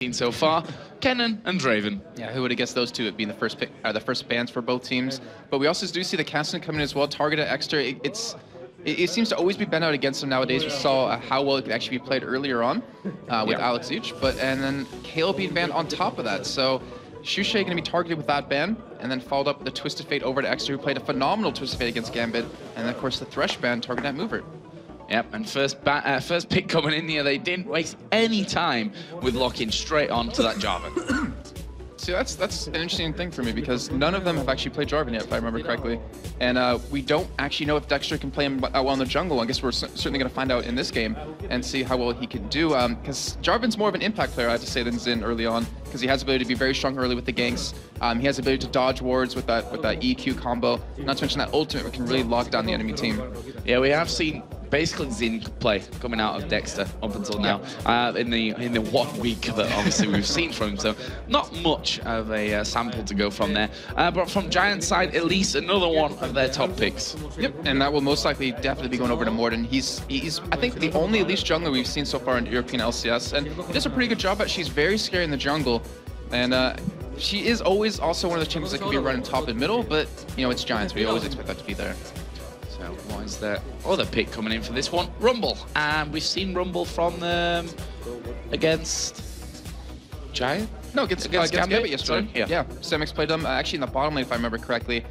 So far, Kennen and Draven. Yeah, who would have guessed those two being the first pick, the first bans for both teams? But we also do see the Caston coming in as well. Targeted extra. It seems to always be bent out against them nowadays. We saw how well it could actually be played earlier on with Alex Each, and then Kale being banned on top of that. So Shushay going to be targeted with that ban, and then followed up with the Twisted Fate over to Extra, who played a phenomenal Twisted Fate against Gambit, and then of course the Thresh ban targeted at Mover. Yep, and first pick coming in here, they didn't waste any time with locking straight on to that Jarvan. See, that's an interesting thing for me because none of them have actually played Jarvan yet, if I remember correctly. And we don't actually know if Dexter can play him well in the jungle. I guess we're certainly going to find out in this game and see how well he can do. Because Jarvan's more of an impact player, I have to say, than Xin early on, because he has the ability to be very strong early with the ganks. He has the ability to dodge wards with that EQ combo. Not to mention that ultimate, which can really lock down the enemy team. Yeah, we have seen basically Xin play coming out of Dexter up until now in the 1 week that obviously we've seen from him, so not much of a sample to go from there. But from Giants' side, at least another one of their top picks. Yep, and that will most likely definitely be going over to Morden. He's I think the only Elise jungler we've seen so far in European LCS, and he does a pretty good job. But she's very scary in the jungle, and she is always also one of the champions that can be running top and middle. But you know, it's Giants. We always expect that to be there. So what is the other pick coming in for this one? Rumble. And we've seen Rumble from them against Giant? No, against Gambit yesterday. Yeah, Semix played them actually in the bottom lane, if I remember correctly.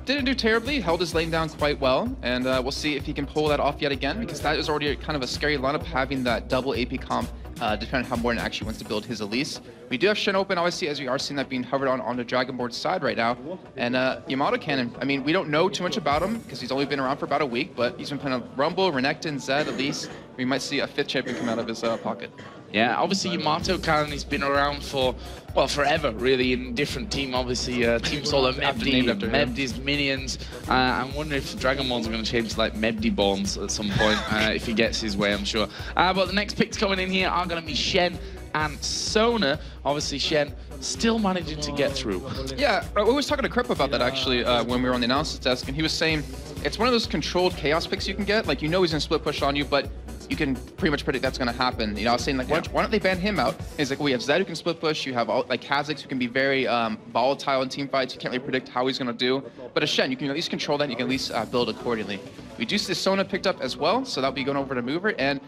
Didn't do terribly, held his lane down quite well, and we'll see if he can pull that off yet again, because that is already kind of a scary lineup, having that double AP comp, depending on how Morden actually wants to build his Elise. We do have Shen open, obviously, as we are seeing that being hovered on the Dragonborn's side right now. And Yamato Cannon, I mean, we don't know too much about him, because he's only been around for about a week, but he's been playing Rumble, Renekton, Zed, Elise. We might see a 5th champion come out of his pocket. Yeah, obviously Yamato Cannon, he's been around for, well, forever, really, in different team, obviously, Team Solar, Mebdi's Minions. I'm wondering if Dragonborn's going to change to, like, Mebdi Bones at some point, if he gets his way, I'm sure. But the next picks coming in here are going to be Shen and Sona. Obviously, Shen still managing to get through. Yeah, we was talking to Crip about that, actually, when we were on the analysis desk, and he was saying it's one of those controlled chaos picks you can get. Like, you know he's going to split push on you, but you can pretty much predict that's going to happen. You know, I was saying, like, why don't they ban him out? He's like, well, we have Zed who can split push. You have, like, Kha'Zix who can be very volatile in team fights. You can't really predict how he's going to do. But a Shen, you can at least control that. You can at least build accordingly. We do see Sona picked up as well, so that'll be going over to Mover. And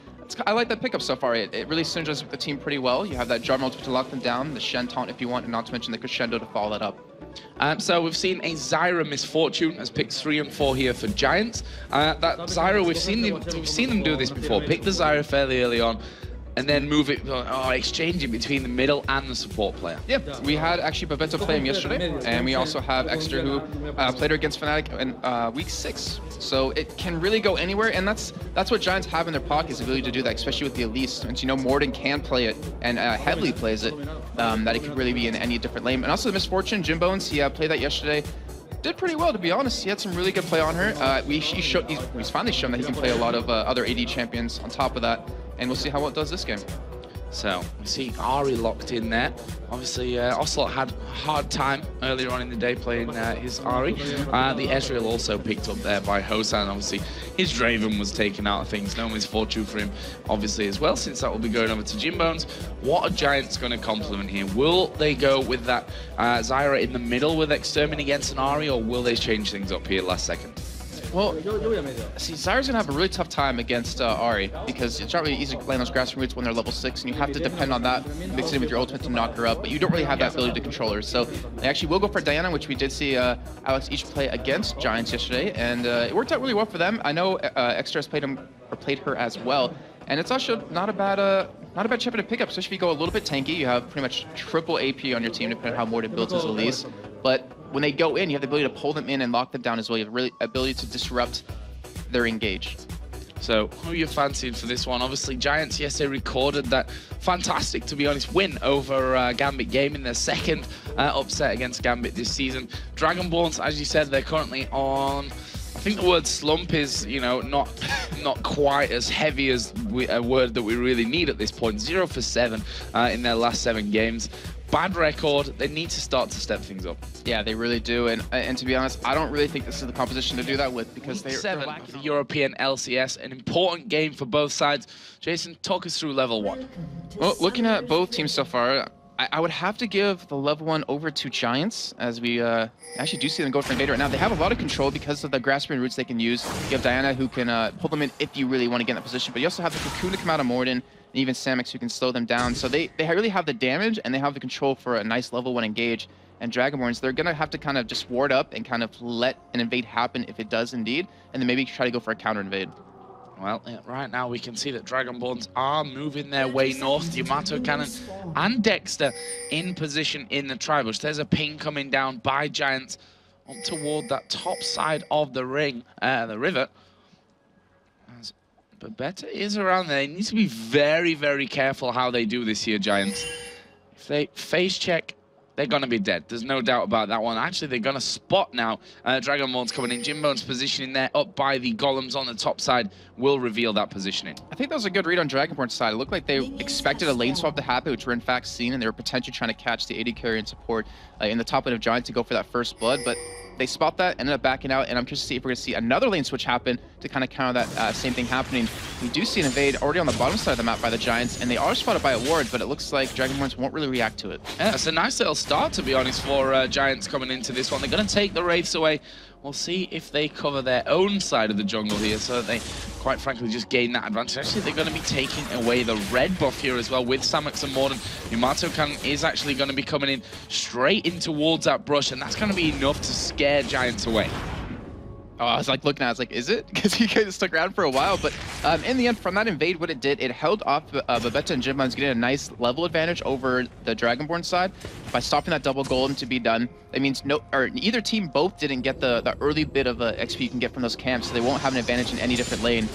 I like that pickup so far. It really synergizes with the team pretty well. You have that Jarvan to lock them down, the Shen taunt if you want, and not to mention the Crescendo to follow that up. So we've seen a Zyra Misfortune as picks 3 and 4 here for Giants. That Zyra, we've seen them do this before. Pick the Zyra fairly early on, and then move it, exchange it between the middle and the support player. Yeah, we had actually Babetta play him yesterday, and we also have Extra who played her against Fnatic in week 6. So it can really go anywhere, and that's what Giants have in their pocket, is the ability to do that, especially with the Elise. Since you know Morden can play it, and heavily plays it, that it could really be in any different lane. And also the Misfortune, Jim Bones, he played that yesterday. Did pretty well, to be honest. He had some really good play on her. He's finally shown that he can play a lot of other AD champions on top of that, and we'll see how well it does this game. So we see Ari locked in there. Obviously, Ocelot had a hard time earlier on in the day playing his Ari. The Ezreal also picked up there by Hosan. Obviously, his Draven was taken out of things. No misfortune for him, obviously, as well, since that will be going over to Jim Bones. What are Giants going to complement here? Will they go with that Zyra in the middle with Extermin against an Ari, or will they change things up here last second? Well, see, Zyra's gonna have a really tough time against Ari, because it's not really easy to play on those grass roots when they're level 6, and you have to depend on that, mix it in with your ultimate to knock her up, but you don't really have that ability to control her. So they actually will go for Diana, which we did see Alex Each play against Giants yesterday, and it worked out really well for them. I know Extra has played her as well, and it's also not a bad champion to pick up, especially if you go a little bit tanky. You have pretty much triple AP on your team, depending on how Morden builds his Elise. But when they go in, you have the ability to pull them in and lock them down as well. You have the ability to disrupt their engage. So who are you fancying for this one? Obviously, Giants, yes, they recorded that fantastic, to be honest, win over Gambit Gaming, their 2nd upset against Gambit this season. Dragonborns, as you said, they're currently on, I think the word slump is, you know, not quite as heavy as a word that we really need at this point. 0 for 7 in their last 7 games. Bad record. They need to start to step things up. Yeah, they really do. And to be honest, I don't really think this is the composition to do that with, because they're lacking the European LCS, an important game for both sides. Jason, talk us through level 1. Well, looking at both teams so far, I would have to give the level 1 over to Giants, as we actually do see them go for Invader right now. They have a lot of control because of the grasping roots they can use. You have Diana, who can pull them in if you really want to get in that position, but you also have the Cocoon to come out of Morden, and even Samix, who can slow them down. So they really have the damage, and they have the control for a nice level 1 engage. And Dragonborns, they're going to have to kind of just ward up and kind of let an invade happen if it does indeed, and then maybe try to go for a counter invade. Well, yeah, right now we can see that Dragonborns are moving their way north. Yamato Cannon and Dexter in position in the tri-bush. There's a ping coming down by Giants up toward that top side of the ring, the river. But Better is around there. They need to be very, very careful how they do this here, Giants. If they face check, they're going to be dead. There's no doubt about that one. Actually, they're going to spot now. Dragonborn's coming in. Jimbone's positioning there up by the golems on the top side will reveal that positioning. I think that was a good read on Dragonborn's side. It looked like they expected a lane swap to happen, which were in fact seen, and they were potentially trying to catch the AD carry and support in the top lane of Giant to go for that first blood, but they spot that, ended up backing out, and I'm curious to see if we're going to see another lane switch happen to kind of counter that same thing happening. We do see an invade already on the bottom side of the map by the Giants, and they are spotted by a ward, but it looks like Dragonborns won't really react to it. Yeah, it's a nice little start, to be honest, for Giants coming into this one. They're going to take the Wraiths away. We'll see if they cover their own side of the jungle here, so that they, quite frankly, just gain that advantage. Actually, they're going to be taking away the red buff here as well with Samux and Morden. Yamato Cannon is actually going to be coming in straight in towards that brush, and that's going to be enough to scare Giants away. Oh, I was like looking at it, I was like, is it? Because he kind of stuck around for a while, but in the end, from that invade, what it did, it held off Babetta and Jimbone's getting a nice level advantage over the Dragonborn side by stopping that double golden to be done. That means either team both didn't get the early bit of XP you can get from those camps, so they won't have an advantage in any different lane.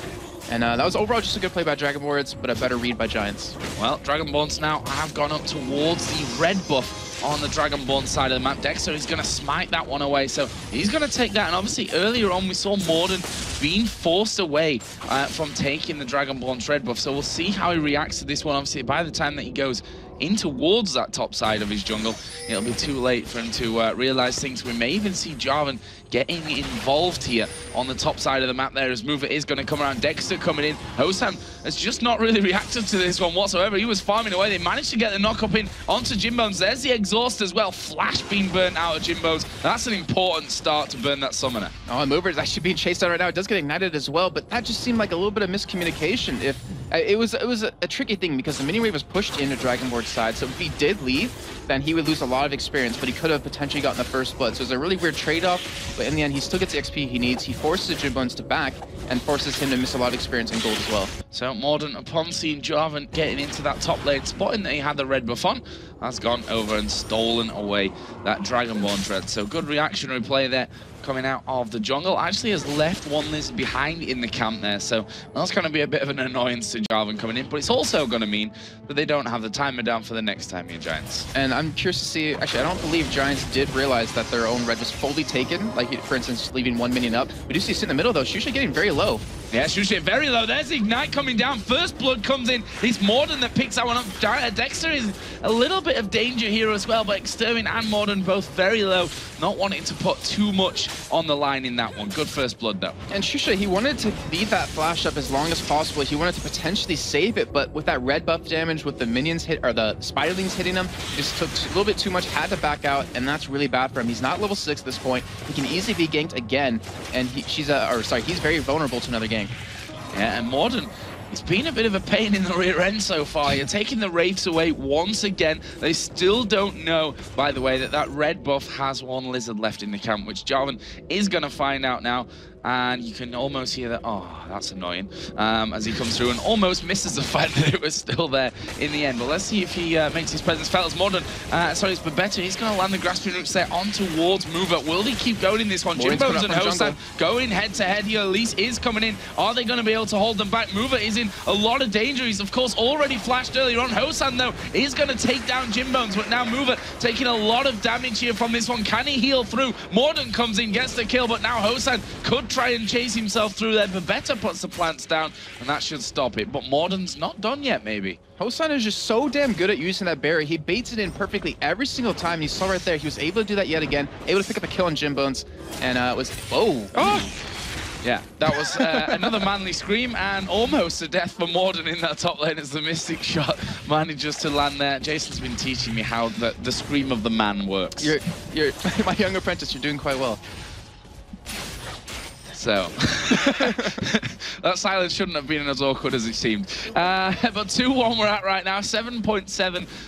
And that was overall just a good play by Dragonborns, but a better read by Giants. Well, Dragonborns now have gone up towards the red buff on the Dragonborn side of the map. Dexter is going to smite that one away, so he's going to take that. And obviously, earlier on, we saw Morden being forced away from taking the Dragonborn's red buff, so we'll see how he reacts to this one. Obviously, by the time that he goes in towards that top side of his jungle, it'll be too late for him to realize things. We may even see Jarvan getting involved here on the top side of the map there as Mover is going to come around. Dexter coming in. Hosam has just not really reacted to this one whatsoever. He was farming away. They managed to get the knock up in onto Jimbones. There's the exhaust as well. Flash being burnt out of Jimbones. That's an important start to burn that summoner. Oh, and Mover is actually being chased out right now. It does get ignited as well, but that just seemed like a little bit of miscommunication. If it was a tricky thing because the mini wave was pushed into Dragonborn's side, so if he did leave, then he would lose a lot of experience, but he could have potentially gotten the first blood. So it was a really weird trade-off, but in the end, he still gets the XP he needs. He forces Jimbones to back and forces him to miss a lot of experience and gold as well. So Morden, upon seeing Jarvan getting into that top lane, spotting that he had the red buff on, has gone over and stolen away that Dragonborn dread. So good reactionary play there coming out of the jungle. Actually has left one lizard behind in the camp there, so that's going to be a bit of an annoyance to Jarvan coming in, but it's also going to mean that they don't have the timer down for the next time here, Giants. And I'm curious to see, actually I don't believe Giants did realize that their own red was fully taken, like for instance leaving 1 minion up. We do see in the middle though, Shusha getting very low. Yeah, Shusha very low. There's the Ignite coming down. First blood comes in. It's Morden that picks that one up. Dexter is a little bit of danger here as well, but Extermin and Morden both very low, not wanting to put too much on the line in that one. Good first blood though. And Shusha, he wanted to leave that flash up as long as possible. He wanted to potentially save it, but with that red buff damage, with the minions hit or the spiderlings hitting him, just took a little bit too much, had to back out, and that's really bad for him. He's not level 6 at this point. He can easily be ganked again, and he's very vulnerable to another gank. Yeah, and Morden, it's been a bit of a pain in the rear end so far. You're taking the Wraiths away once again. They still don't know, by the way, that that red buff has one lizard left in the camp, which Jarvan is going to find out now. And you can almost hear that, oh, that's annoying, as he comes through and almost misses the fact that it was still there in the end. But let's see if he makes his presence felt as Morden. Sorry, it's Babetta. He's going to land the grasping roots there on towards Mover. Will he keep going in this one? Jimbones and Hosam going head-to-head here. Elise is coming in. Are they going to be able to hold them back? Mover is in a lot of danger. He's, of course, already flashed earlier on. Hosam, though, is going to take down Jimbones, but now Mover taking a lot of damage here from this one. Can he heal through? Morden comes in, gets the kill, but now Hosam could try and chase himself through there. Babetta puts the plants down, and that should stop it. But Morden's not done yet, maybe. Hosan is just so damn good at using that barrier. He baits it in perfectly every single time. You saw right there, he was able to do that yet again, able to pick up a kill on Jim Bones, and it was, whoa. Oh! Yeah, that was another manly scream and almost a death for Morden in that top lane as the Mystic shot manages to land there. Jason's been teaching me how the scream of the man works. You're my young apprentice, you're doing quite well. So, that silence shouldn't have been as awkward as it seemed. But 2-1 we're at right now, 7.7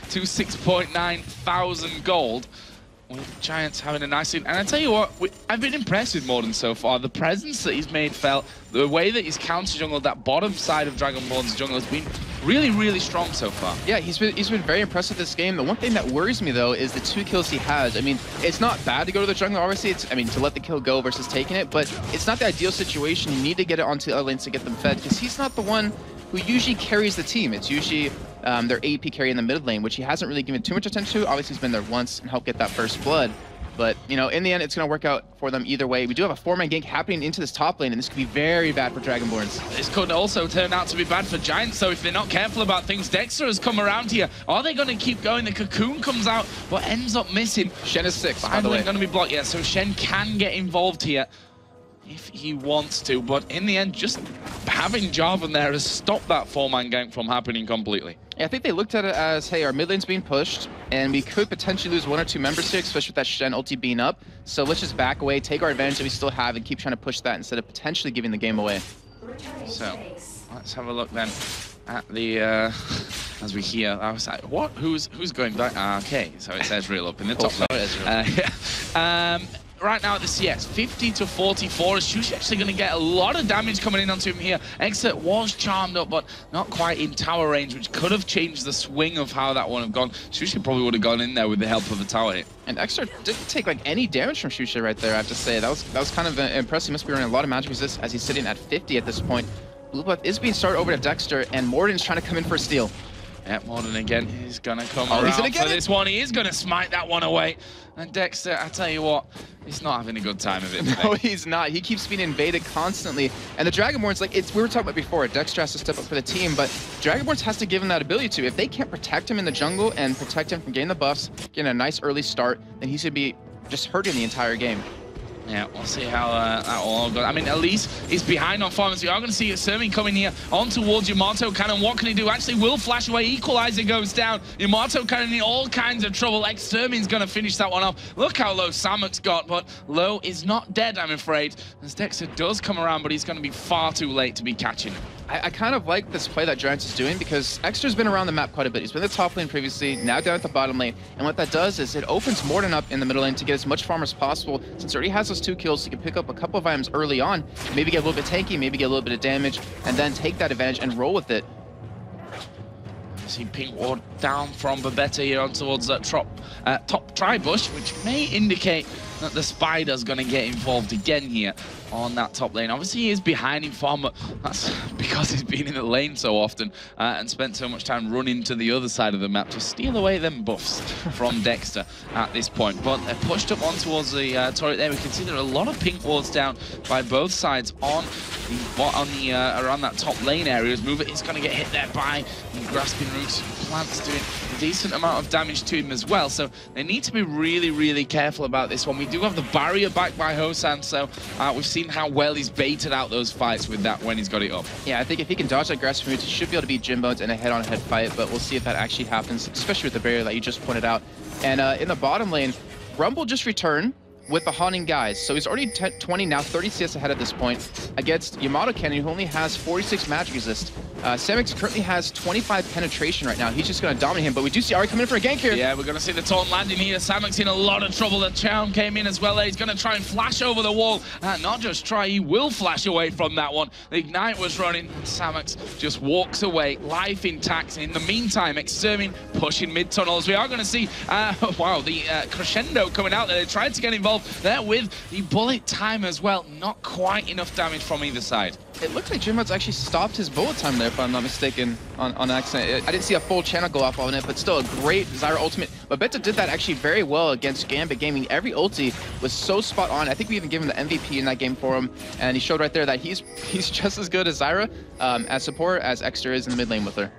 to 6.9 thousand gold. With Giants having a nice scene. And I tell you what, I've been impressed with Morden so far. The presence that he's made felt, the way that he's counter-jungled that bottom side of Dragonborn's jungle has been really, really strong so far. Yeah, he's been very impressive this game. The one thing that worries me, though, is the 2 kills he has. I mean, it's not bad to go to the jungle, obviously. It's, I mean, to let the kill go versus taking it, but it's not the ideal situation. You need to get it onto other lanes to get them fed, because he's not the one who usually carries the team. It's usually their AP carry in the mid lane, which he hasn't really given too much attention to. Obviously, he's been there once and helped get that first blood. But, you know, in the end, it's going to work out for them either way. We do have a 4-man gank happening into this top lane, and this could be very bad for Dragonborns. This could also turn out to be bad for Giants, so if they're not careful about things, Dexter has come around here. Are they going to keep going? The Cocoon comes out, but ends up missing. Shen is 6, by the Finally way. going to be blocked, yeah, so Shen can get involved here if he wants to, but in the end, just having Jarvan there has stopped that 4-man gank from happening completely. Yeah, I think they looked at it as, hey, our mid lane's being pushed, and we could potentially lose 1 or 2 members here, especially with that Shen ulti being up. So let's just back away, take our advantage that we still have, and keep trying to push that instead of potentially giving the game away. So let's have a look then at the as we hear. I was like, what? Who's going back? Okay, so it's Ezreal up in the top lane. Right now at the CS, 50 to 44. Is Shushi actually going to get a lot of damage coming in onto him here? Exit was charmed up, but not quite in tower range, which could have changed the swing of how that one have gone. Shushi probably would have gone in there with the help of the tower hit. And Extra didn't take like any damage from Shushi right there, I have to say. That was kind of impressive. He must be running a lot of magic resist as he's sitting at 50 at this point. Blue buff is being started over to Dexter, and Morden's trying to come in for a steal. Yeah, Morden again. He's going to come around for this one. He is going to smite that one away. And Dexter, I tell you what, he's not having a good time of it today. No, he's not. He keeps being invaded constantly. And the Dragonborns, like, we were talking about before, Dexter has to step up for the team, but Dragonborns has to give him that ability to. If they can't protect him in the jungle and protect him from getting the buffs, getting a nice early start, then he's going to be just hurting the entire game. Yeah, we'll see how that all goes. I mean, at least he's behind on farmers. We are going to see Sermi coming here on towards Yamato Cannon. What can he do? Actually, will flash away. Equalizer goes down. Yamato Cannon in all kinds of trouble. Like, Sermi's going to finish that one off. Look how low Samuk's got, but low is not dead, I'm afraid. As Dexter does come around, but he's going to be far too late to be catching him. I kind of like this play that Giants is doing because Extra's been around the map quite a bit. He's been in the top lane previously, now down at the bottom lane. And what that does is it opens Morden up in the middle lane to get as much farm as possible. Since he already has those 2 kills, he can pick up a couple of items early on, maybe get a little bit tanky, maybe get a little bit of damage, and then take that advantage and roll with it. See pink ward down from Babetta here on towards that top tri-bush, which may indicate that the Spider's going to get involved again here on that top lane. Obviously, he is behind in farm, but that's because he's been in the lane so often and spent so much time running to the other side of the map to steal away them buffs from Dexter at this point. But they're pushed up on towards the turret there. We can see there are a lot of pink wards down by both sides on the around that top lane area. As Mover is going to get hit there by the Grasping Roots. Plants doing a decent amount of damage to him as well, so they need to be really, really careful about this one. We do have the barrier back by Hosan, so we've seen how well he's baited out those fights with that when he's got it up. Yeah, I think if he can dodge that Grasping Roots, he should be able to beat Jim Bones in a head-on-head fight, but we'll see if that actually happens, especially with the barrier that you just pointed out. And in the bottom lane, Rumble just returned with the Haunting Guys. So he's already 20, now 30 CS ahead at this point against Yamato Cannon, who only has 46 magic resist. Samix currently has 25 penetration right now. He's just going to dominate him, but we do see Ari coming in for a gank here. Yeah, we're going to see the taunt landing here. Samix in a lot of trouble. The charm came in as well. He's going to try and flash over the wall. Not just try, he will flash away from that one. The Ignite was running. Samix just walks away, life intact. In the meantime, Extermin pushing mid-tunnel as we are going to see, wow, the crescendo coming out there. They tried to get involved involved there with the bullet time as well. Not quite enough damage from either side. It looks like Jimbo's actually stopped his bullet time there, if I'm not mistaken, on accident. I didn't see a full channel go off on it, but still a great Zyra ultimate. But Beta did that actually very well against Gambit Gaming. Every ulti was so spot on. I think we even gave him the MVP in that game for him, and he showed right there that he's just as good as Zyra as support as Exter is in the mid lane with her.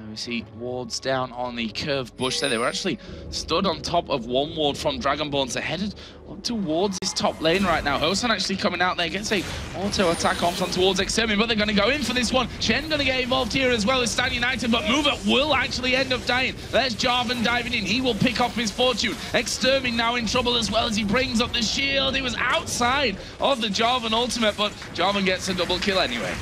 We see wards down on the curved bush there. They were actually stood on top of one ward from Dragonborn, so headed up towards this top lane right now. Hosan actually coming out there, gets a auto attack on towards Extermin, but they're going to go in for this one. Shen going to get involved here as well as Stan United, but Mover will actually end up dying. There's Jarvan diving in. He will pick up his fortune. Extermin now in trouble as well as he brings up the shield. He was outside of the Jarvan ultimate, but Jarvan gets a double kill anyway.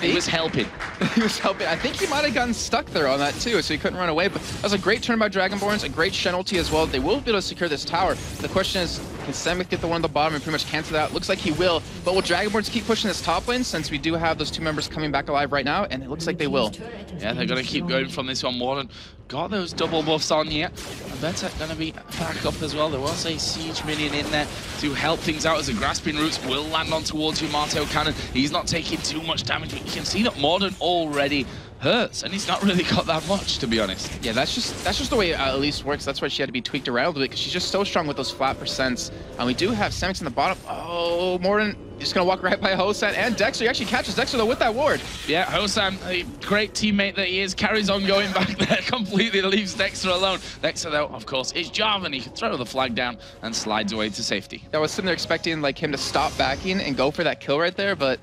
He was helping. He was helping. I think he might have gotten stuck there on that too, so he couldn't run away. But that was a great turn by Dragonborns, a great Shen ulti as well. They will be able to secure this tower. The question is, can Samuel get the one on the bottom and pretty much cancel that? Looks like he will. But will Dragonborns keep pushing this top lane, since we do have those two members coming back alive right now? And it looks like they will. Yeah, they're going to keep going from this one. Morden got those double buffs on here. I bet it's going to be back up as well. There was a siege minion in there to help things out as the grasping roots will land on towards you. Martel Cannon. He's not taking too much damage, but you can see that Morden already hurts, and he's not really got that much, to be honest. Yeah, that's just the way Elise works. That's why she had to be tweaked around a little bit, because she's just so strong with those flat percents. And we do have Semix in the bottom. Oh, Morden just gonna walk right by Hosan and Dexter. He actually catches Dexter though with that ward. Yeah, Hosan, a great teammate that he is, carries on going back there completely, leaves Dexter alone. Dexter though, of course, is Jarvan. He can throw the flag down and slides away to safety. I was sitting there expecting like him to stop backing and go for that kill right there, but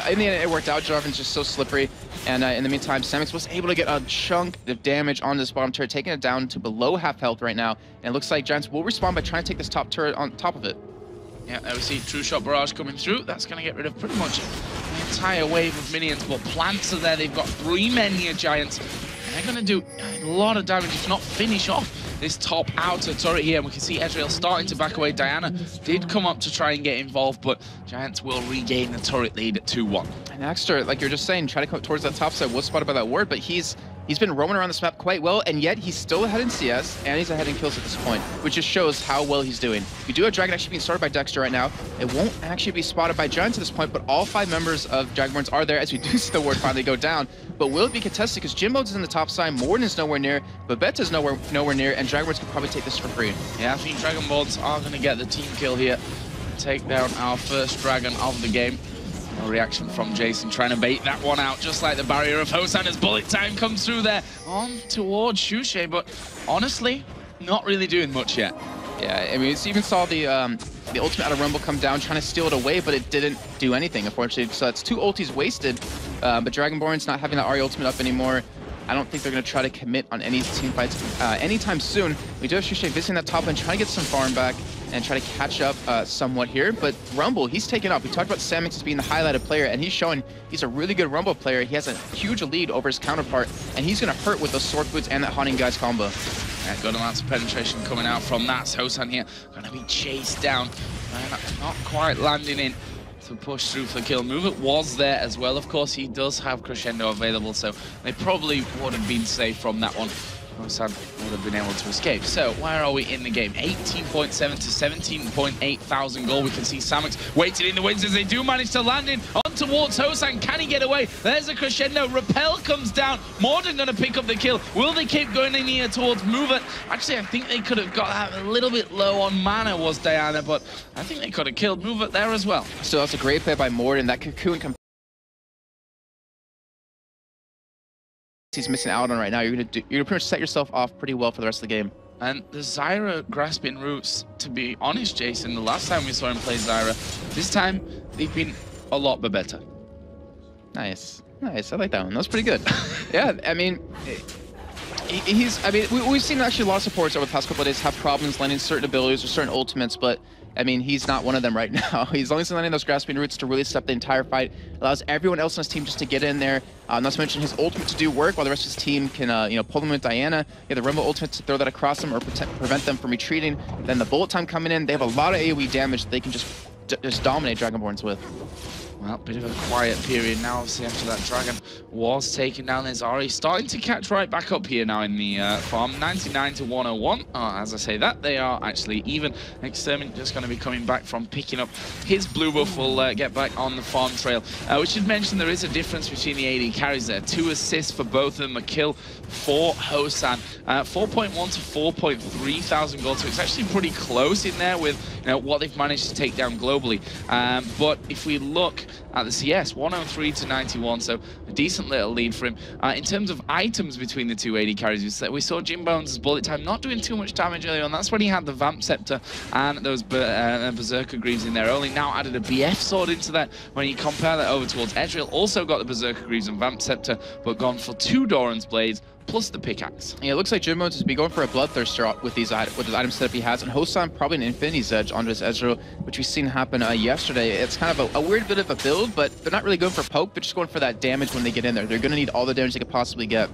in the end, it worked out. Jarvan's just so slippery. And in the meantime, Semix was able to get a chunk of damage on this bottom turret, taking it down to below half health right now. And it looks like Giants will respond by trying to take this top turret on top of it. Yeah, there we see True Shot Barrage coming through. That's going to get rid of pretty much the entire wave of minions. But plants are there. They've got 3 men here, Giants. They're going to do a lot of damage, if not finish off this top outer turret here. And we can see Ezreal starting to back away. Diana did come up to try and get involved, but Giants will regain the turret lead at 2-1. And Exter, like you're just saying, try to come towards that top side. Was spotted by that ward, but he's been roaming around this map quite well, and yet he's still ahead in CS, and he's ahead in kills at this point, which just shows how well he's doing. We do have Dragon actually being started by Dexter right now. It won't actually be spotted by Giants at this point, but all 5 members of Dragonborns are there, as we do see the ward finally go down. But will it be contested? Because Jimbo's in the top side, Morden is nowhere near, Babette's nowhere near, and Dragonborns could probably take this for free. Yeah, I think Dragonborns are going to get the team kill here. Take down our first Dragon of the game. No reaction from Jason, trying to bait that one out, just like the barrier of Hosan as bullet time comes through there on towards Shushe, but honestly, not really doing much yet. Yeah, I mean, you even saw the ultimate out of Rumble come down, trying to steal it away, but it didn't do anything, unfortunately. So that's 2 ultis wasted, but Dragonborn's not having that Ahri ultimate up anymore. I don't think they're going to try to commit on any team fights anytime soon. We do have Shushe visiting that top lane, trying to get some farm back and try to catch up somewhat here. But Rumble, he's taken up. We talked about Samix as being the highlighted player, and he's showing he's a really good Rumble player. He has a huge lead over his counterpart, and he's going to hurt with those sword boots and that Haunting Guys combo. Yeah, good amounts of penetration coming out from that. Hosan here going to be chased down. Not quite landing in to push through for the kill. Movement was there as well. Of course, he does have Crescendo available, so they probably would have been safe from that one. Hosan would have been able to escape. So where are we in the game? 18.7 to 17.8 thousand gold. We can see Samix waiting in the wings as they do manage to land in on towards Hosan. Can he get away? There's a Crescendo. Repel comes down. Morden going to pick up the kill. Will they keep going in here towards Mover? Actually, I think they could have got that a little bit low on mana, was Diana, but I think they could have killed Mover there as well. So that's a great play by Morden. That cocoon he's missing out on right now. You're gonna pretty much set yourself off pretty well for the rest of the game. And the Zyra grasping roots, to be honest, Jason, the last time we saw him play Zyra, this time they've been a lot better. Nice. Nice. I like that one. That was pretty good. Yeah, I mean, we've seen actually a lot of supports over the past couple of days have problems landing certain abilities or certain ultimates, but I mean, he's not one of them right now. He's only landing those grasping roots to really step the entire fight. Allows everyone else on his team just to get in there. Not to mention his ultimate to do work while the rest of his team can, pull them with Diana. Yeah, the Rumble ultimate to throw that across them or prevent them from retreating. Then the bullet time coming in. They have a lot of AoE damage that they can just dominate Dragonborns with. Well, bit of a quiet period now, obviously, after that Dragon was taken down. There's Ari starting to catch right back up here now in the farm. 99 to 101. As I say that, they are actually even. Extermin just going to be coming back from picking up his blue buff. Will get back on the farm trail. We should mention there is a difference between the AD carries there. 2 assists for both of them, a kill for Hosan. 4.1 to 4.3 thousand gold, so it's actually pretty close in there with what they've managed to take down globally. But if we look at the CS, 103 to 91, so a decent little lead for him. In terms of items between the two AD carries, we saw Jim Bones' bullet time not doing too much damage earlier on. That's when he had the Vamp Scepter and those Berserker Greaves in there. Only now added a BF sword into that. When you compare that over towards Ezreal, also got the Berserker Greaves and Vamp Scepter, but gone for 2 Doran's Blades plus the pickaxe. Yeah, it looks like Jim Bones is going for a Bloodthirster with his item setup he has, and Hosan probably an Infinity's Edge onto his Ezreal, which we've seen happen yesterday. It's kind of a weird bit of a build, but they're not really going for poke, they're just going for that damage when they get in there. They're going to need all the damage they could possibly get.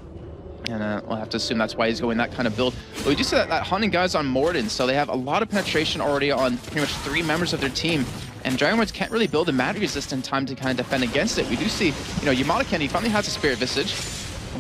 And we'll have to assume that's why he's going that kind of build. But we do see that hunting guys on Morden, so they have a lot of penetration already on pretty much 3 members of their team. And Dragonlords can't really build a Mad Resist in time to kind of defend against it. We do see, Yamato Kenny finally has a Spirit Visage.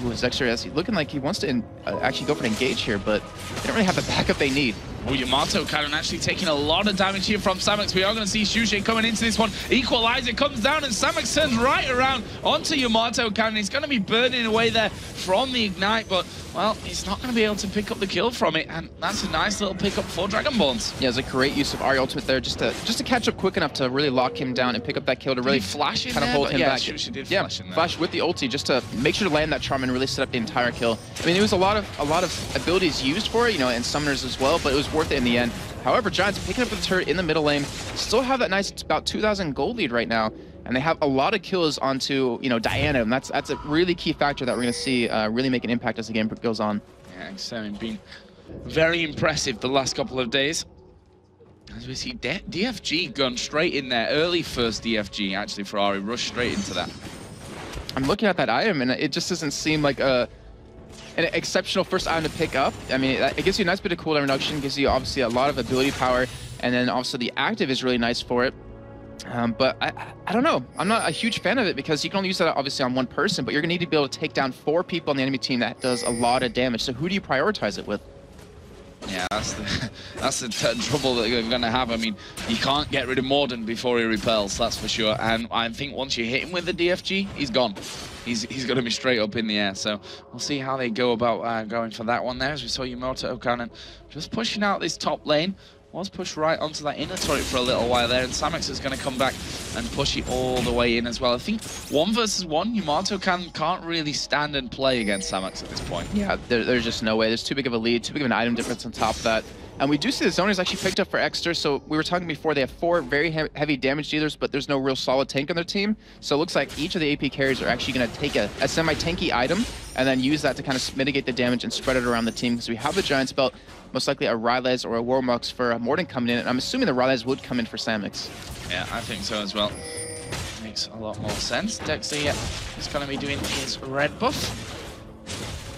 Ooh, his extra looking like he wants to actually go for an engage here, but they don't really have the backup they need. Oh, Yamato Cannon actually taking a lot of damage here from Samex. We are going to see Shushe coming into this one. Equalizer comes down and Samex turns right around onto Yamato Cannon. He's going to be burning away there from the Ignite, but, well, he's not going to be able to pick up the kill from it, and that's a nice little pickup for Dragonborns. Yeah, it's a great use of Ari ultimate there just to catch up quick enough to really lock him down and pick up that kill to really flash kind of hold him back. Shushe did flash in there. Flash with the ulti just to make sure to land that charm and really set up the entire kill. I mean, it was a lot of abilities used for it, and summoners as well, but it was worth it in the end. However, Giants picking up the turret in the middle lane, still have that nice about 2,000 gold lead right now, and they have a lot of kills onto Diana, and that's a really key factor that we're going to see really make an impact as the game goes on. Yeah, Extermin been very impressive the last couple of days. As we see DFG gone straight in there, early first DFG actually for Ari, rushed straight into that. I'm looking at that item, and it just doesn't seem like an exceptional first item to pick up. I mean, it gives you a nice bit of cooldown reduction, gives you obviously a lot of ability power, and then also the active is really nice for it. But I don't know. I'm not a huge fan of it because you can only use that obviously on one person, but you're going to need to be able to take down 4 people on the enemy team. That does a lot of damage. So who do you prioritize it with? Yeah, that's the trouble that you're going to have. I mean, you can't get rid of Morden before he repels, that's for sure. And I think once you hit him with the DFG, he's gone. He's going to be straight up in the air. So we'll see how they go about going for that one there. As we saw Yamato Cannon just pushing out this top lane. Was pushed right onto that inner turret for a little while there, and Samex is going to come back and push it all the way in as well. I think 1 versus 1, Yamato can't really stand and play against Samex at this point. Yeah, there's just no way. There's too big of a lead, too big of an item difference on top of that. And we do see the zoners actually picked up for Exeter, so we were talking before, they have 4 very heavy damage dealers, but there's no real solid tank on their team. So it looks like each of the AP carriers are actually going to take a semi-tanky item and then use that to kind of mitigate the damage and spread it around the team, because we have the Giants belt, most likely a Rylez or a Warmux for Morden coming in, and I'm assuming the Rylez would come in for Samex. Yeah, I think so as well. Makes a lot more sense. Dexter, yeah, is going to be doing his red buff.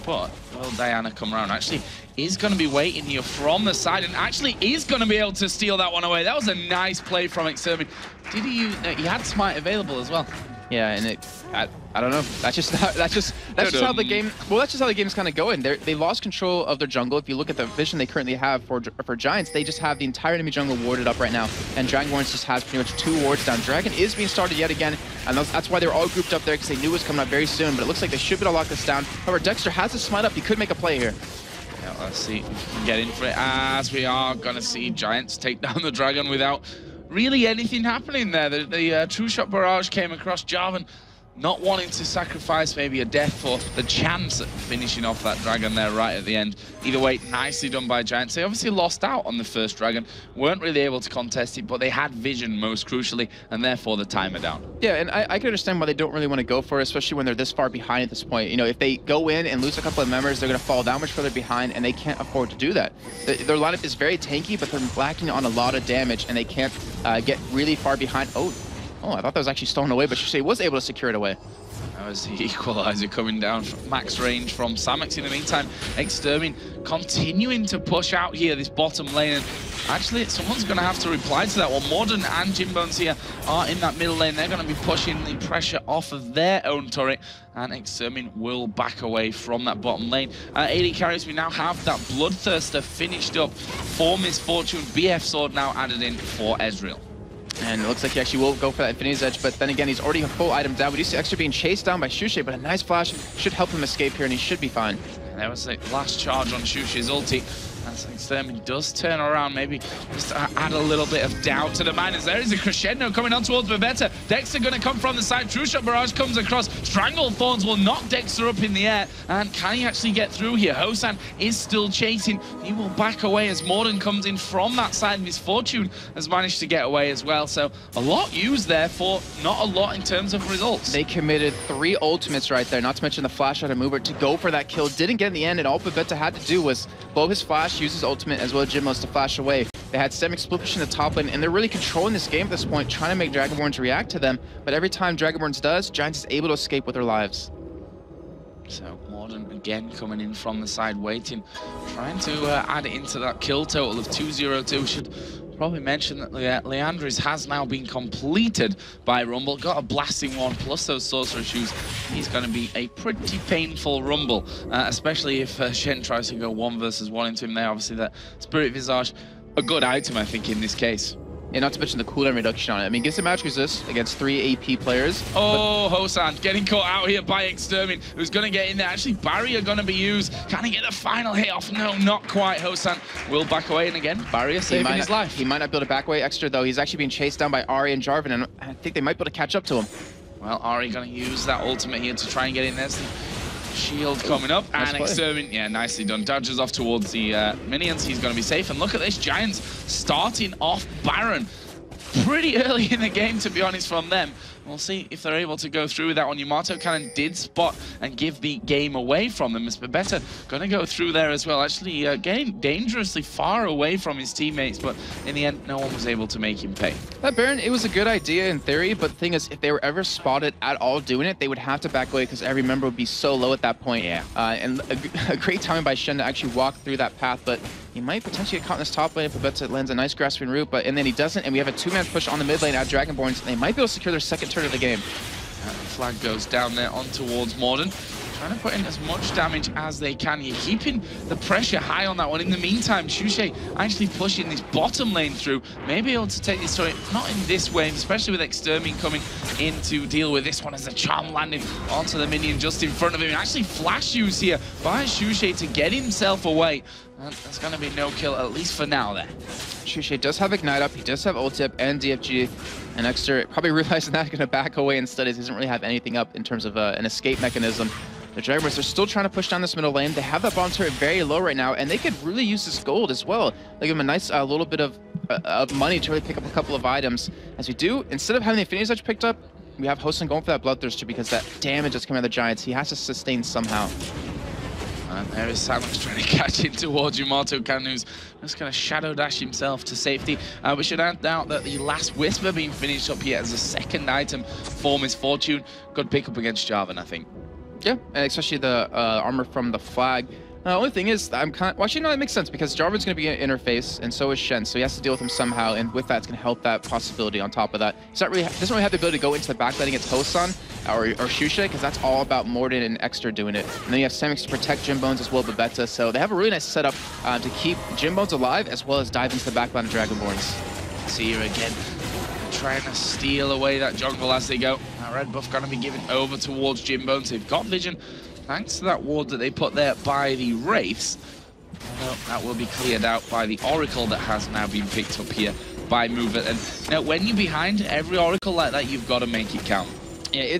But will Diana come around? Actually, is going to be waiting here from the side, and actually is going to be able to steal that one away. That was a nice play from Extermin. Did he? He had Smite available as well. Yeah, and I don't know. That's just how the game. Well, that's just how the game's kind of going. They lost control of their jungle. If you look at the vision they currently have for Giants, they just have the entire enemy jungle warded up right now, and Dragonborns just has pretty much 2 wards down. Dragon is being started yet again, and that's why they're all grouped up there, because they knew it was coming up very soon. But it looks like they should be able to lock this down. However, Dexter has his Smite up. He could make a play here. Yeah, let's see if we can get in for it, as we are gonna see Giants take down the Dragon without really anything happening there. The True Shot Barrage came across Jarvan, not wanting to sacrifice maybe a death for the chance at finishing off that Dragon there right at the end. Either way, nicely done by Giants. They obviously lost out on the first Dragon, weren't really able to contest it, but they had vision most crucially, and therefore the timer down. Yeah, and I can understand why they don't really want to go for it, especially when they're this far behind at this point. If they go in and lose a couple of members, they're going to fall that much further behind, and they can't afford to do that. Their lineup is very tanky, but they're lacking on a lot of damage, and they can't get really far behind. Oh, I thought that was actually stolen away, but Shushe was able to secure it away. That was the equalizer coming down from max range from Samex. In the meantime, Extermin continuing to push out here this bottom lane. And actually, someone's going to have to reply to that one. Morden and Jimbones here are in that middle lane. They're going to be pushing the pressure off of their own turret, and Extermin will back away from that bottom lane. AD carries, we now have that Bloodthirster finished up for Misfortune. BF Sword now added in for Ezreal. And it looks like he actually will go for that Infinity's Edge, but then again, he's already a full item down. We do see Extra being chased down by Shushe, but a nice flash should help him escape here, and he should be fine. And there was the last charge on Shushe's ulti. As Extermin does turn around, maybe just to add a little bit of doubt to the miners. There is a crescendo coming on towards Babetta. Dexter going to come from the side. True Shot Barrage comes across. Strangled Thorns will knock Dexter up in the air. And can he actually get through here? Hosan is still chasing. He will back away as Morden comes in from that side. Misfortune has managed to get away as well. So a lot used there for not a lot in terms of results. They committed 3 ultimates right there, not to mention the flash out of Mover to go for that kill. Didn't get in the end, and all Babetta had to do was blow his flash, use his ultimate, as well as Jimbones to flash away. They had Semic split push in the top lane, and they're really controlling this game at this point, trying to make Dragonborns react to them. But every time Dragonborns does, Giants is able to escape with their lives. So Morden again coming in from the side, waiting, trying to add it into that kill total of 202. Should probably mention that Leandris has now been completed by Rumble. Got a blasting one plus those sorcerer shoes. He's going to be a pretty painful Rumble, especially if Shen tries to go 1 versus 1 into him there. Obviously that Spirit Visage, a good item I think in this case. Yeah, not to mention the cooldown reduction on it. I mean, gives him magic resist against 3 AP players. Oh, Hosan getting caught out here by Extermin, who's going to get in there. Actually, barrier going to be used. Can he get the final hit off? No, not quite. Hosan will back away, and again, barrier saving his life. He might not be able to back away extra, though. He's actually being chased down by Ari and Jarvan, and I think they might be able to catch up to him. Well, Ari going to use that ultimate here to try and get in there. Shield coming up, nice and Extermin, yeah, nicely done. Dodges off towards the minions. He's going to be safe. And look at this, Giants starting off Baron pretty early in the game, to be honest, from them. We'll see if they're able to go through with that one. Yamato Cannon did spot and give the game away from them. As Babetta going to go through there as well. Actually, getting dangerously far away from his teammates, but in the end, no one was able to make him pay. That Baron, it was a good idea in theory, but the thing is, if they were ever spotted at all doing it, they would have to back away because every member would be so low at that point. Yeah. And a great timing by Shen to actually walk through that path, but he might potentially get caught in this top lane if Babetta lands a nice grasping root, and then he doesn't, and we have a 2-man push on the mid lane at Dragonborns, and they might be able to secure their second turn of the game. The flag goes down there on towards Morden. Trying to put in as much damage as they can. You're keeping the pressure high on that one. In the meantime, Shushe actually pushing this bottom lane through. Maybe able to take this turret, not in this wave, especially with Extermin coming in to deal with this one as the charm landing onto the minion just in front of him. Actually flash use here by Shushe to get himself away. And there's going to be no kill, at least for now there. Shushe does have Ignite up, he does have ulti up and DFG, and Exter probably realizing that he's going to back away instead. He doesn't really have anything up in terms of an escape mechanism. The Dragonborns are still trying to push down this middle lane. They have that bottom turret very low right now, and they could really use this gold as well. They give them a nice little bit of money to really pick up a couple of items. As we do, instead of having the Infinity Edge picked up, we have Hosan going for that Bloodthirster because that damage that's coming out of the Giants, he has to sustain somehow. And there is Samus trying to catch in towards Yamato Cannon, who's just going to shadow dash himself to safety. We should add out that the last Whisper being finished up here as a second item for Misfortune. Good pickup against Jarvan, I think. Yeah, and especially the armor from the flag. The only thing is, I'm kind of... Well, actually, no, it makes sense because Jarvan's going to be an interface, and so is Shen, so he has to deal with him somehow, and with that, it's going to help that possibility on top of that. He's not really, doesn't really have the ability to go into the backline against Hosan or Shushe, because that's all about Morden and Exter doing it. And then you have Semix to protect Jimbones as well as Babetta, so they have a really nice setup to keep Jimbones alive, as well as dive into the backline of Dragonborns. See here again, trying to steal away that jungle as they go. That red buff going to be given over towards Jimbones. They've got vision, thanks to that ward that they put there by the Wraiths. Although that will be cleared out by the Oracle that has now been picked up here by Movement. And you know, when you're behind every Oracle like that, you've got to make it count. Yeah,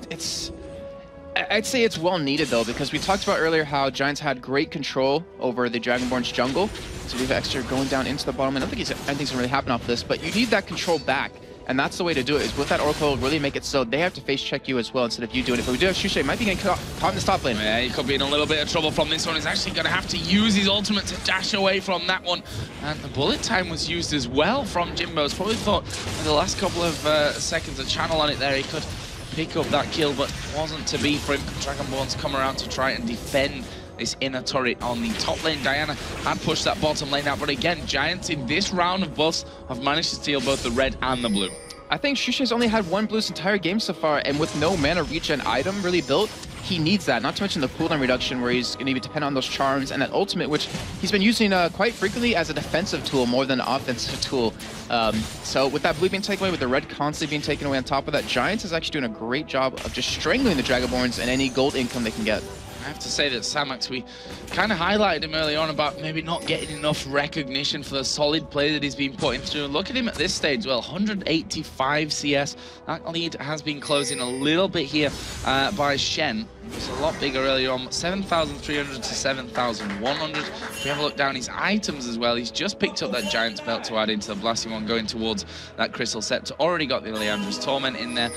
I'd say it's well needed though, because we talked about earlier how Giants had great control over the Dragonborn's jungle. So we have Exter going down into the bottom. I don't think anything's gonna really happen off this, but you need that control back. And that's the way to do it, is with that Oracle, really make it so they have to face check you as well instead of you doing it. But we do have Shushe, might be getting caught in the top lane. Yeah, he could be in a little bit of trouble from this one. He's actually going to have to use his ultimate to dash away from that one. And the bullet time was used as well from Jimbo's. Probably thought in the last couple of seconds of channel on it there, he could pick up that kill, but wasn't to be for him. Dragonborn's come around to try and defend this inner turret on the top lane. Diana had pushed that bottom lane out, but again, Giants in this round of buffs have managed to steal both the red and the blue. I think Shushe's only had one blue this entire game so far, and with no mana regen item really built, he needs that. Not to mention the cooldown reduction where he's going to be dependent on those charms and that ultimate, which he's been using quite frequently as a defensive tool more than an offensive tool. So with that blue being taken away, with the red constantly being taken away on top of that, Giants is actually doing a great job of just strangling the Dragonborns and any gold income they can get. I have to say that Samax, we kind of highlighted him early on about maybe not getting enough recognition for the solid play that he's been putting through. Look at him at this stage, well, 185 CS. That lead has been closing a little bit here by Shen. It was a lot bigger earlier on, 7,300 to 7,100. If we have a look down his items as well, he's just picked up that Giant's Belt to add into the blasting one, going towards that Crystal Scepter. Already got the Leandra's Torment in there.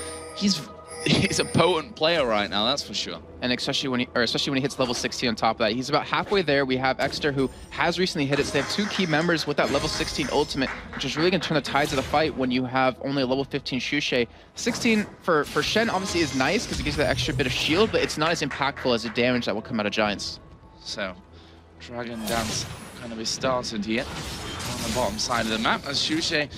He's a potent player right now, that's for sure. And especially when he hits level 16 on top of that. He's about halfway there. We have Exeter, who has recently hit it. So they have two key members with that level 16 ultimate, which is really going to turn the tides of the fight when you have only a level 15 Shushe. 16 for Shen obviously is nice because it gives you that extra bit of shield, but it's not as impactful as the damage that will come out of Giants. So, Dragon Dance going to be started here on the bottom side of the map as Shushe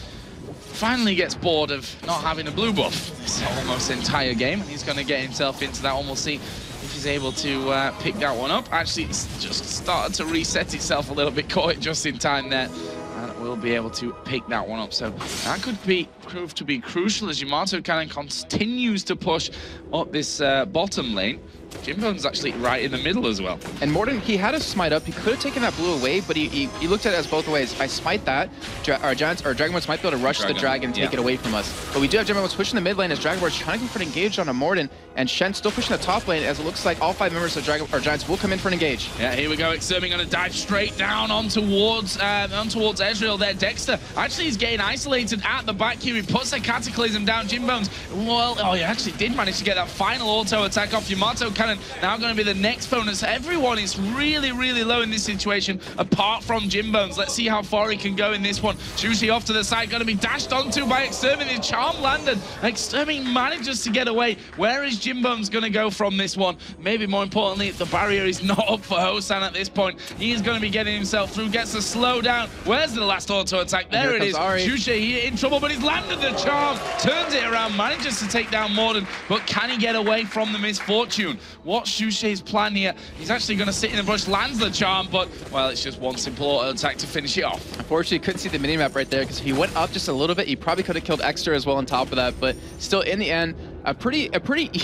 finally gets bored of not having a blue buff this almost entire game. He's going to get himself into that one. We'll see if he's able to pick that one up. Actually, it's just started to reset itself a little bit, caught it just in time there. And we'll be able to pick that one up. So that could prove to be crucial as Yamato Cannon continues to push up this bottom lane. Jimbone's actually right in the middle as well. And Morden, he had a smite up. He could have taken that blue away, but he looked at it as both ways. If I smite that, our Dragonborns might be able to rush the dragon and take it away from us. But we do have Dragonborns pushing the mid lane as Dragonborns trying to go for an engage on a Morden, and Shen still pushing the top lane as it looks like all 5 members of Giants will come in for an engage. Yeah, here we go. Extermin going to dive straight down on towards Ezreal there. Dexter actually is getting isolated at the back here. He puts a Cataclysm down. Jimbones, well, oh, he actually did manage to get that final auto attack off. Yamato Cannon now going to be the next bonus. Everyone is really, really low in this situation, apart from Jimbones. Let's see how far he can go in this one. Shushe off to the side, going to be dashed onto by Extermin. His charm landed. Extermin manages to get away. Where is Jimbones going to go from this one? Maybe more importantly, the barrier is not up for Hosan at this point. He is going to be getting himself through, gets the slow down. Where's the last auto attack? There it is. Shushe here in trouble, but he's landed the charm, turns it around, manages to take down Morden, but can he get away from the misfortune? What's Shushe's plan here? He's actually going to sit in the bush, lands the charm, but, well, it's just one simple auto attack to finish it off. Unfortunately, couldn't see the minimap right there because if he went up just a little bit, he probably could have killed Exeter as well on top of that, but still, in the end, a pretty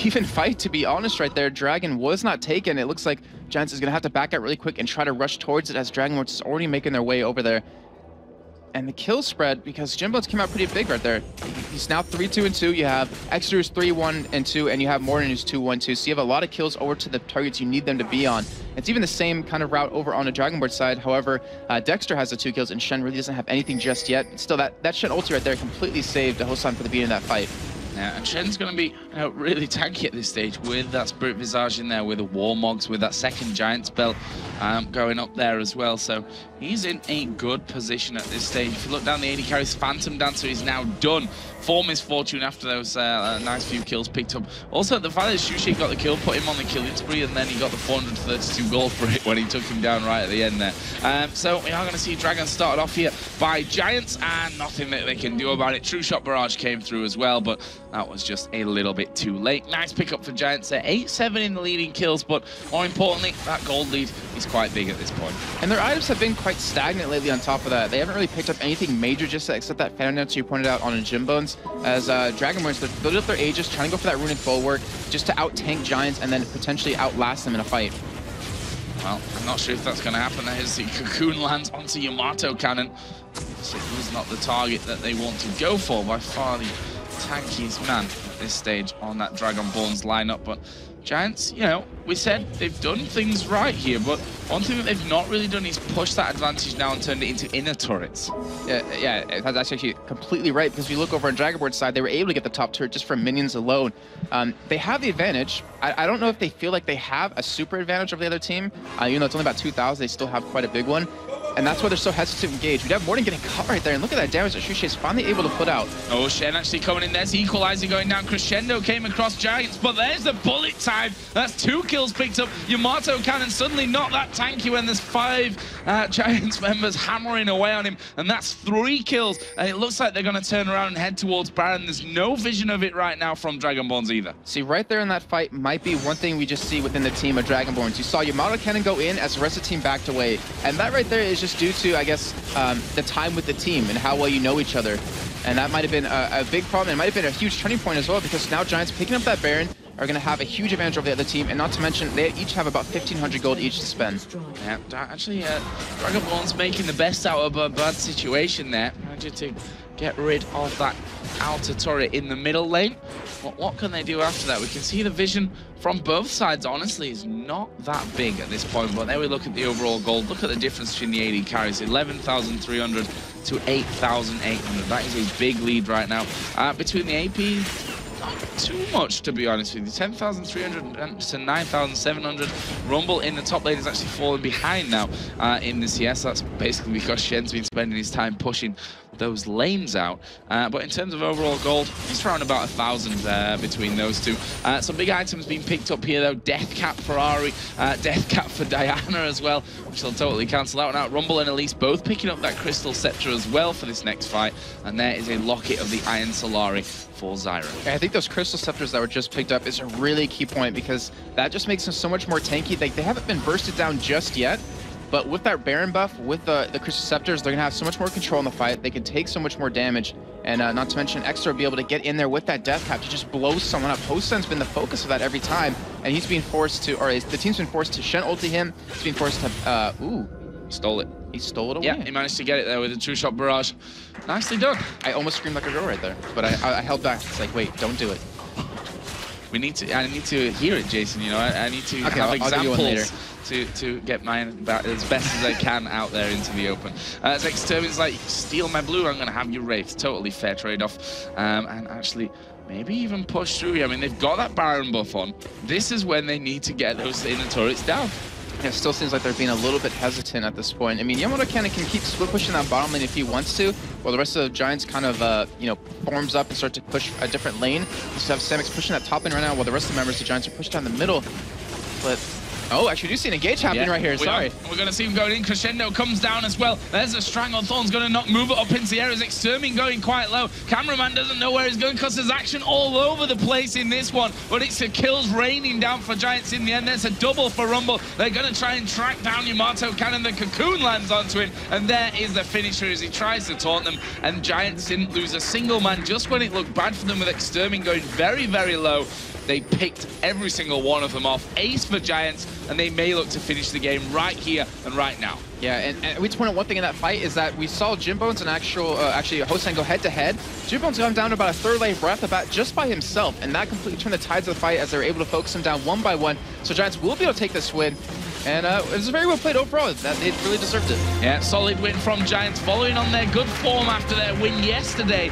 even fight, to be honest, right there. Dragon was not taken. It looks like Giants is going to have to back out really quick and try to rush towards it as Dragonborns is already making their way over there. And the kill spread, because Jimbones came out pretty big right there. He's now 3-2-2. You have Exeter's 3-1-2, and you have Morden who's 2-1-2. So you have a lot of kills over to the targets you need them to be on. It's even the same kind of route over on the Dragonborn side. However, Dexter has the 2 kills, and Shen really doesn't have anything just yet. Still, that Shen ulti right there completely saved Hosan for the beat in that fight. Yeah, and Shen's going to be really tanky at this stage with that Spirit Visage in there, with the Warmogs, with that second Giant's Belt going up there as well. So he's in a good position at this stage. If you look down the AD carries, Phantom Dancer is now done for Misfortune after those nice few kills picked up. Also, the fact that Shushe got the kill put him on the killing spree, and then he got the 432 gold for it when he took him down right at the end there. So we are going to see Dragon started off here by Giants, and nothing that they can do about it. True Shot Barrage came through as well, but that was just a little bit too late. Nice pickup for Giants there. 8-7 in the leading kills, but more importantly, that gold lead is quite big at this point. And their items have been quite stagnant lately on top of that. They haven't really picked up anything major just except that Phantom Dancer you pointed out on Jimbones. As Dragonborns, they're building up their Aegis, trying to go for that runic bulwark just to out-tank Giants and then potentially outlast them in a fight. Well, I'm not sure if that's going to happen. There's the Cocoon lands onto Yamato Cannon. So he's not the target that they want to go for. By far the tankiest man at this stage on that Dragonborn's lineup. But Giants, you know, we said they've done things right here, but one thing that they've not really done is push that advantage now and turned it into inner turrets. Yeah, that's actually completely right, because if you look over on Dragonborn's side, they were able to get the top turret just from minions alone. They have the advantage. I don't know if they feel like they have a super advantage over the other team. Even though it's only about 2,000, they still have quite a big one. and that's why they're so hesitant to engage. We'd have Morten getting caught right there, and look at that damage that Shushei's finally able to put out. Oh, Shen actually coming in. There's Equalizer going down. Crescendo came across Giants, but there's the bullet time. That's 2 kills picked up. Yamato Cannon suddenly not that tanky when there's 5 Giants members hammering away on him, and that's 3 kills. And it looks like they're going to turn around and head towards Baron. There's no vision of it right now from Dragonborns either. See, right there in that fight might be one thing we just see within the team of Dragonborns. You saw Yamato Cannon go in as the rest of the team backed away, and that right there is just due to, I guess, the time with the team and how well you know each other. And that might have been a big problem. It might have been a huge turning point as well, because now Giants picking up that Baron are going to have a huge advantage over the other team, and not to mention they each have about 1,500 gold each to spend. Yeah, actually, Dragonborn's making the best out of a bad situation there. Managing to get rid of that outer turret in the middle lane. What can they do after that? We can see the vision from both sides, honestly, is not that big at this point. But then we look at the overall gold. Look at the difference between the AD carries, 11,300 to 8,800. That is a big lead right now. Between the AP, not too much, to be honest with you. 10,300 to 9,700. Rumble in the top lane is actually falling behind now in the CS. That's basically because Shen's been spending his time pushing those lanes out. But in terms of overall gold, it's around about 1,000 between those two. Some big items being picked up here, though. Death Cap for Ari, Death Cap for Diana as well, which will totally cancel that one out. Rumble and Elise both picking up that Crystal Scepter as well for this next fight. And there is a Locket of the Iron Solari for Zyra. I think those Crystal Scepters that were just picked up is a really key point, because that just makes them so much more tanky. They haven't been bursted down just yet, but with that Baron buff, with the Crystal Scepters, they're going to have so much more control in the fight. They can take so much more damage, and not to mention Extra will be able to get in there with that Death Cap to just blow someone up. Hosen's been the focus of that every time, and he's being forced to, or the team's been forced to Shen ulti him. He's being forced to, ooh. Stole it. He stole it away. Yeah, he managed to get it there with a 2-shot barrage. Nicely done. I almost screamed like a girl right there, but I held back. It's like, wait, don't do it. I need to hear it, Jason. You know, I need to have examples to get mine as best as I can out there into the open. Extermin's like, steal my blue, I'm going to have you Wraith. Totally fair trade-off. And actually, maybe even push through here. I mean, they've got that Baron buff on. This is when they need to get those inner turrets down. Yeah, it still seems like they're being a little bit hesitant at this point. I mean, Yamato Cannon can keep split pushing that bottom lane if he wants to, while the rest of the Giants kind of, you know, forms up and start to push a different lane. We just have Samix pushing that top lane right now, while the rest of the members of the Giants are pushed down the middle. But oh, actually, we do see an engage happening right here. Sorry. We're going to see him going in. Crescendo comes down as well. There's a Strangle Thorn's going to not move it up into the air. Is Extermin going quite low. Cameraman doesn't know where he's going because there's action all over the place in this one. But it's the kills raining down for Giants in the end. There's a double for Rumble. They're going to try and track down Yamato Cannon. The Cocoon lands onto him. And there is the finisher as he tries to taunt them. And Giants didn't lose a single man just when it looked bad for them with Extermin going very, very low. They picked every single one of them off. Ace for Giants, and they may look to finish the game right here and right now. Yeah, and we just point out one thing in that fight is that we saw Jimbones and actually Hosen go head-to-head. Jimbones got him down to about a third lane right off the bat just by himself, and that completely turned the tides of the fight as they were able to focus him down one by one. So Giants will be able to take this win. And it was very well played overall. They really deserved it. Yeah, solid win from Giants, following on their good form after their win yesterday